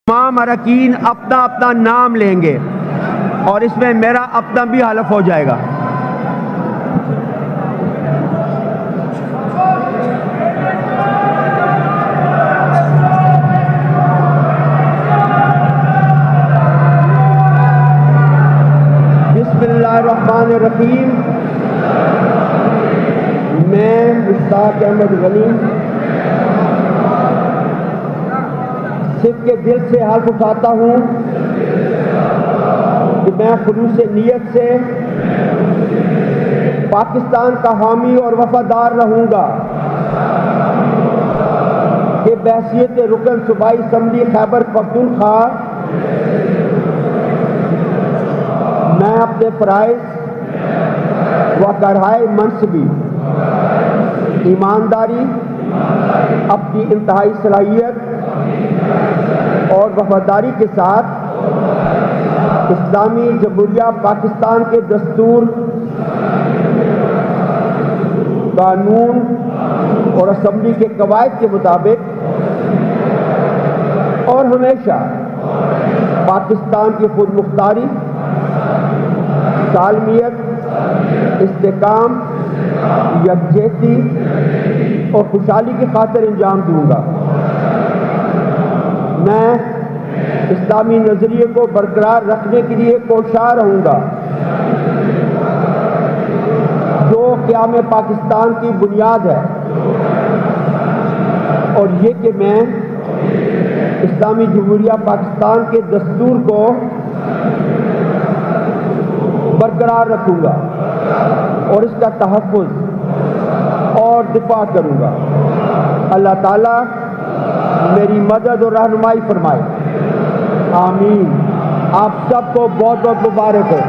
تمام اراکین اپنا اپنا نام لیں گے اور اس میں میرا اپنا بھی حلف ہو جائے گا۔ بسم اللہ الرحمن الرحیم۔ میں مشتاق احمد غنی صدق کے دل سے حلف اٹھاتا ہوں کہ میں خلوص نیت سے پاکستان کا حامی اور وفادار رہوں گا کہ بحیثیت رکن صوبائی اسمبلی خیبر پختونخوا میں اپنے فرائض و کڑھائے منصبی ایمانداری، اپنی انتہائی صلاحیت اور وفاداری کے ساتھ اسلامی جمہوریہ پاکستان کے دستور، قانون اور اسمبلی کے قواعد کے مطابق اور ہمیشہ پاکستان کی خود مختاری، سالمیت، استحکام، یکجہتی اور خوشحالی کی خاطر انجام دوں گا۔ میں اسلامی نظریے کو برقرار رکھنے کے لیے کوشاں رہوں گا جو قیام پاکستان کی بنیاد ہے، اور یہ کہ میں اسلامی جمہوریہ پاکستان کے دستور کو برقرار رکھوں گا اور اس کا تحفظ اور دفاع کروں گا۔ اللہ تعالیٰ میری مدد اور رہنمائی فرمائے، آمین۔ آپ سب کو بہت بہت مبارک ہو۔